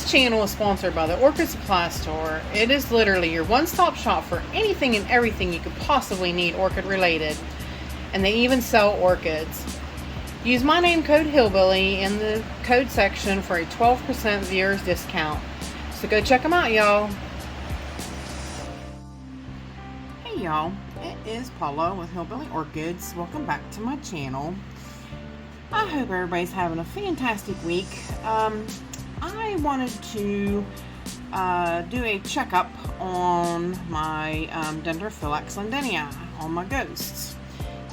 This channel is sponsored by the Orchid Supply Store. It is literally your one-stop shop for anything and everything you could possibly need orchid related. And they even sell orchids. Use my name code Hillbilly in the code section for a 12% viewers discount. So go check them out, y'all. Hey y'all, it is Paula with Hillbilly Orchids. Welcome back to my channel. I hope everybody's having a fantastic week. I wanted to do a checkup on my Dendrophylax lindenii, on my ghosts.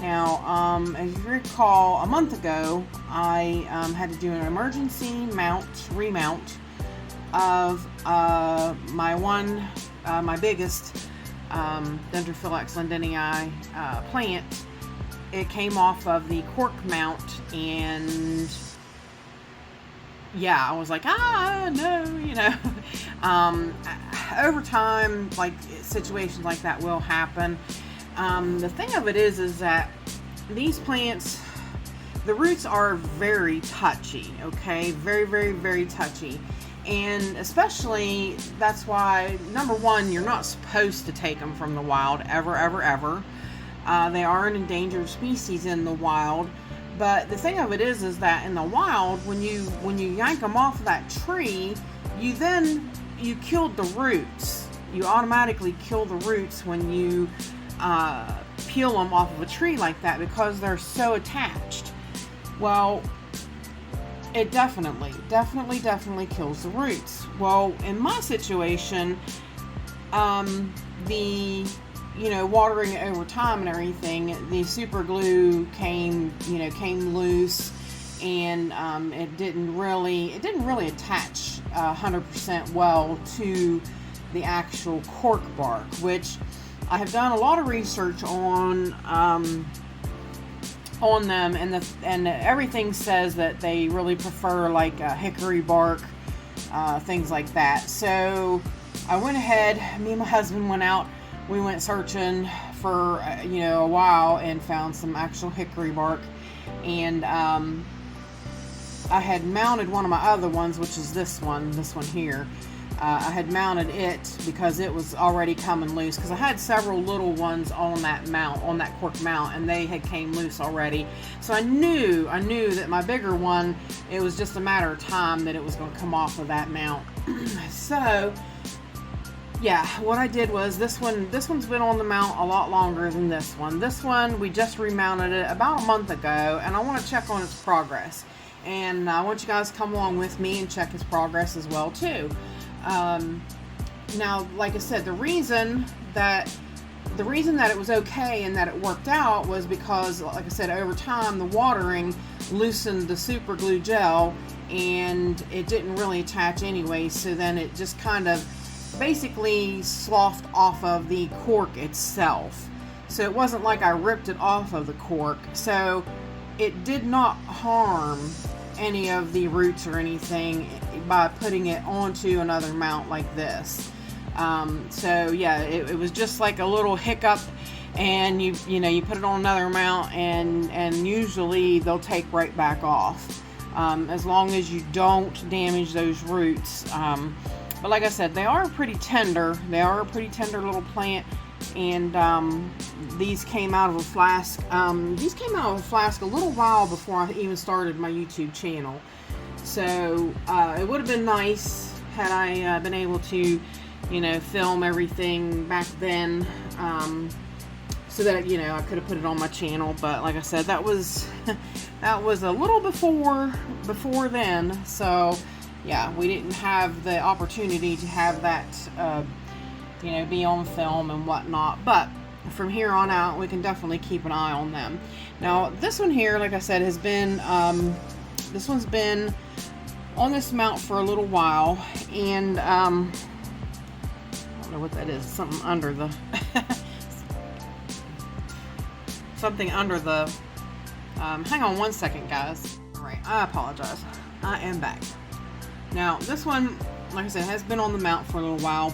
Now, as you recall, a month ago, I had to do an emergency remount of my biggest Dendrophylax lindenii plant. It came off of the cork mount, and yeah, I was like, no, you know. Over time, like, situations like that will happen. The thing of it is that these plants, the roots are very touchy, okay? Very, very, very touchy. And especially, that's why, number one, you're not supposed to take them from the wild, ever, ever, ever. They are an endangered species in the wild. But the thing of it is that in the wild, when you yank them off of that tree, you killed the roots. You automatically kill the roots when you peel them off of a tree like that, because they're so attached. Well, it definitely kills the roots. Well, in my situation, watering it over time and everything, the super glue came loose, and it didn't really attach 100% well to the actual cork bark, which I have done a lot of research on them, and everything says that they really prefer like hickory bark, things like that. So I went ahead, me and my husband went out. We went searching for, a while, and found some actual hickory bark. And I had mounted one of my other ones, which is this one here. I had mounted it because it was already coming loose, because I had several little ones on that mount, on that cork mount, and they had came loose already. So I knew that my bigger one, it was just a matter of time that it was going to come off of that mount. So yeah, what I did was, this one's been on the mount a lot longer than this one. This one, we just remounted it about a month ago, and I want to check on its progress. And I want you guys to come along with me and check its progress as well too. Now, like I said, the reason that it was okay and that it worked out was because, like I said, over time the watering loosened the super glue gel, and it didn't really attach anyway. So then it just kind of basically sloughed off of the cork itself. So it wasn't like I ripped it off of the cork. So it did not harm any of the roots or anything by putting it onto another mount like this. So yeah, it was just like a little hiccup, and you put it on another mount, and usually they'll take right back off, as long as you don't damage those roots. But like I said, they are pretty tender. They are a pretty tender little plant, and these came out of a flask. These came out of a flask a little while before I even started my YouTube channel. So it would have been nice had I been able to, film everything back then, so that I could have put it on my channel. But like I said, that was a little before then. So yeah, we didn't have the opportunity to have that, be on film and whatnot. But from here on out, we can definitely keep an eye on them. Now, this one here, like I said, has been, this one's been on this mount for a little while, and I don't know what that is. Something under the, something under the. Hang on one second, guys. All right, I apologize. I am back. Now, this one, like I said, has been on the mount for a little while.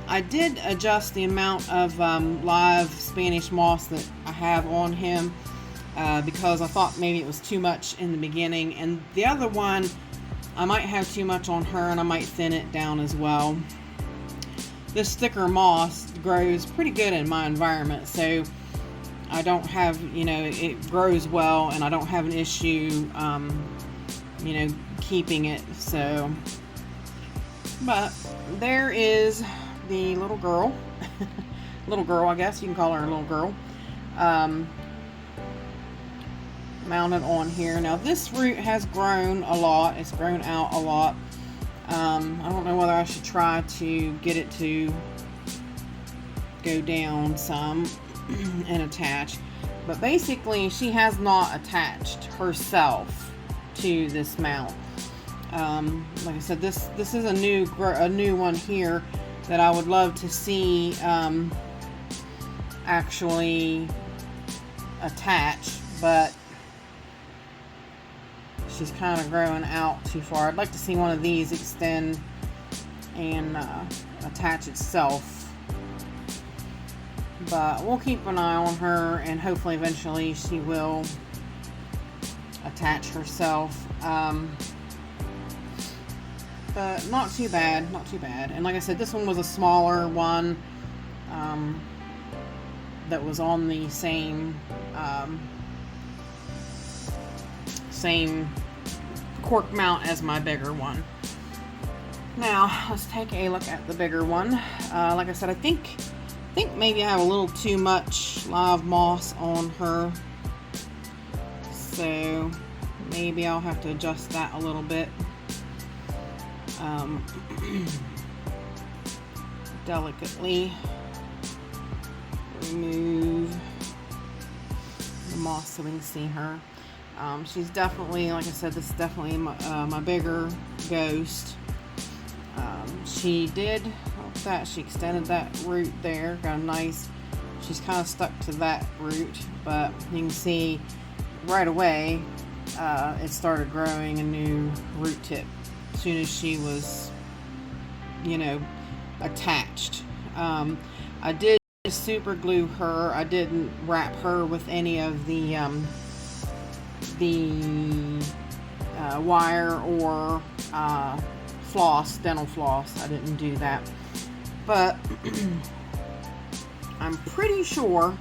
I did adjust the amount of live Spanish moss that I have on him, because I thought maybe it was too much in the beginning. And the other one, I might have too much on her and I might thin it down as well. This thicker moss grows pretty good in my environment, so I don't have, you know, it grows well and I don't have an issue, you know, keeping it. So, but there is the little girl, little girl, I guess you can call her a little girl, mounted on here. Now this root has grown a lot. It's grown out a lot. I don't know whether I should try to get it to go down some and attach, but basically she has not attached herself to this mount. Like I said, this is a new one here that I would love to see actually attach, but she's kind of growing out too far. I'd like to see one of these extend and attach itself, but we'll keep an eye on her and hopefully eventually she will attach herself. But not too bad, not too bad. And like I said, this one was a smaller one that was on the same cork mount as my bigger one. Now let's take a look at the bigger one. Like I said, I think maybe I have a little too much live moss on her, so maybe I'll have to adjust that a little bit. Delicately remove the moss so we can see her. She's definitely, like I said, this is definitely my bigger ghost. She did, look at that, she extended that root there, got a nice, she's kind of stuck to that root, but you can see right away it started growing a new root tip as soon as she was, you know, attached. I did super glue her. I didn't wrap her with any of the wire or floss, dental floss. I didn't do that, but I'm pretty sure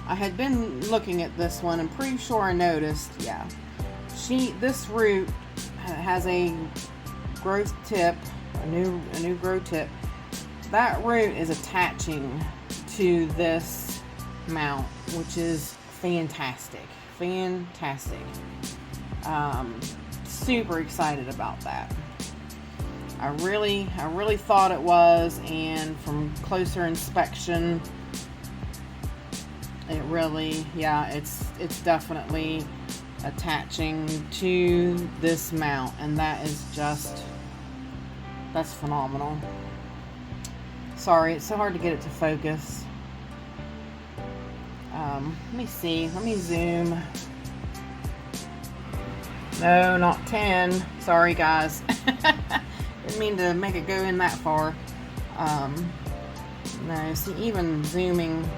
I had been looking at this one and pretty sure I noticed, yeah, this root has a growth tip, a new growth tip. That root is attaching to this mount, which is fantastic. Super excited about that. I really thought it was, and from closer inspection, it really, yeah, it's definitely attaching to this mount, and that is just, that's phenomenal. Sorry, it's so hard to get it to focus. Let me see, let me zoom. No, not 10. Sorry guys. Didn't mean to make it go in that far. No, see, even zooming,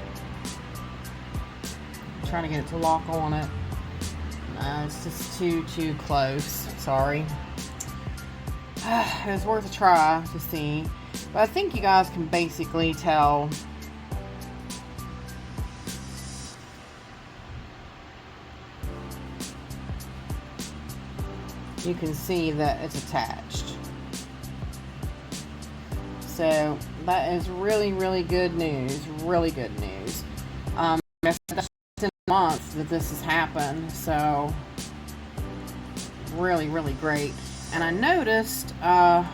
I'm trying to get it to lock on it. No, it's just too close. Sorry. It was worth a try to see. But I think you guys can basically tell. You can see that it's attached. So that is really good news. Really good news. That's 10 months that this has happened. So really great. And I noticed the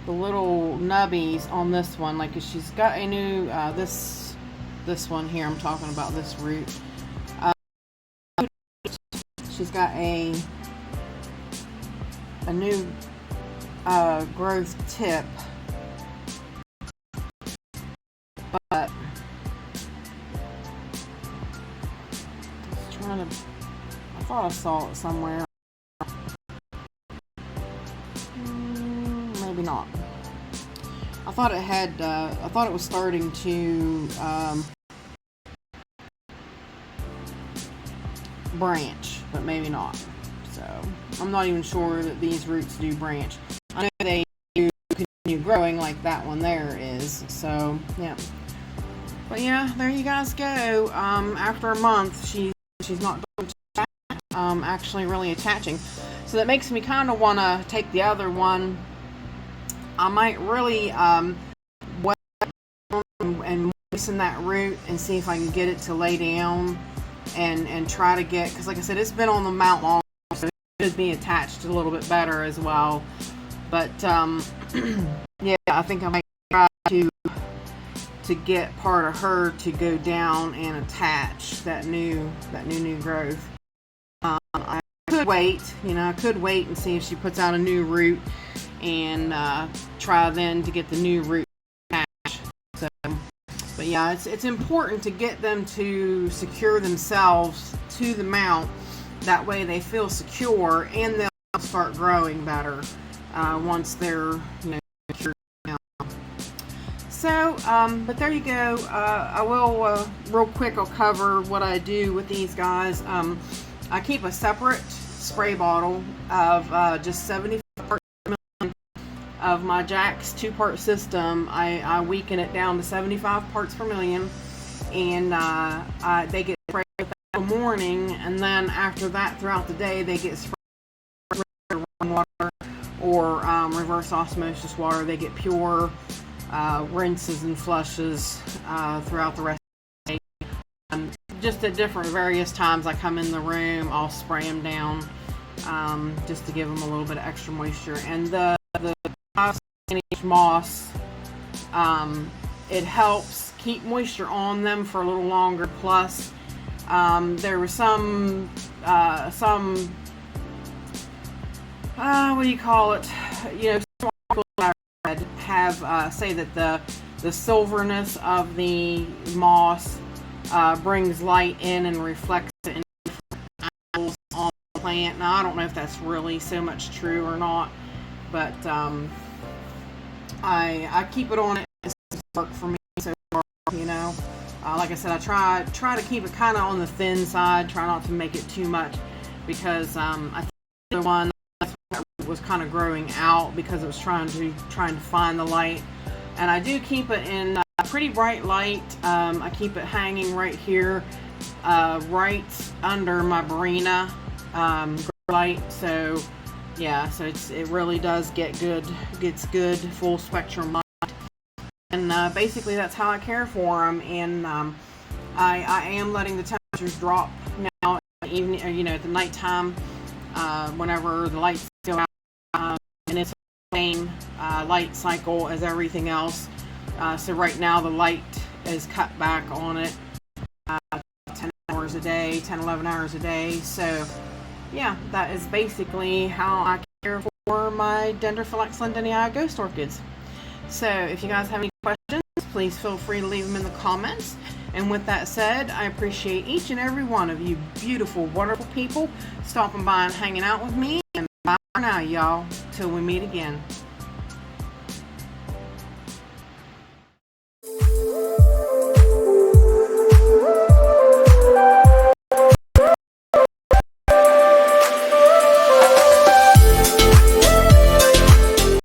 little nubbies on this one, like she's got a new this one here, I'm talking about this root. She's got a new growth tip, but just trying to, I thought I saw it somewhere. Maybe not. I thought it had, I thought it was starting to branch, but maybe not. So I'm not even sure that these roots do branch. I know they do continue growing like that one there is. So yeah. But yeah, there you guys go. After a month, she's not doing actually really attaching. So that makes me kind of want to take the other one. I might really wet and moisten that root and see if I can get it to lay down and try to get, because like I said, it's been on the mount long, so it should be attached a little bit better as well. But yeah, I think I might try to get part of her to go down and attach that new growth. I could wait, I could wait and see if she puts out a new root and try then to get the new root attached. So, but yeah, it's important to get them to secure themselves to the mount. That way they feel secure and they'll start growing better once they're secure. So, but there you go. I will real quick. I'll cover what I do with these guys. I keep a separate spray bottle of just 75 parts per million of my Jack's 2-part system. I weaken it down to 75 parts per million, and they get sprayed with that in the morning, and then after that, throughout the day, they get sprayed with water or reverse osmosis water. They get pure rinses and flushes throughout the rest of the day. Just at different various times I come in the room, I'll spray them down just to give them a little bit of extra moisture. And the 5-inch moss, it helps keep moisture on them for a little longer. Plus, there was some what do you call it? Some articles I read have say that the silverness of the moss brings light in and reflects it in different angles on the plant. Now I don't know if that's really so much true or not, but I keep it on it. It's worked for me so far, like I said, I try to keep it kind of on the thin side, try not to make it too much, because I think the one was kind of growing out because it was trying to find the light. And I do keep it in pretty bright light. I keep it hanging right here, right under my Barina light. So yeah, so it really does gets good full spectrum light. And basically that's how I care for them. And I am letting the temperatures drop now in the evening, at the nighttime, whenever the lights go out, and it's the same light cycle as everything else. So right now the light is cut back on it 10 hours a day, 10, 11 hours a day. So yeah, that is basically how I care for my Dendrophylax lindenii ghost orchids. So if you guys have any questions, please feel free to leave them in the comments. And with that said, I appreciate each and every one of you beautiful, wonderful people stopping by and hanging out with me. And bye for now, y'all, till we meet again.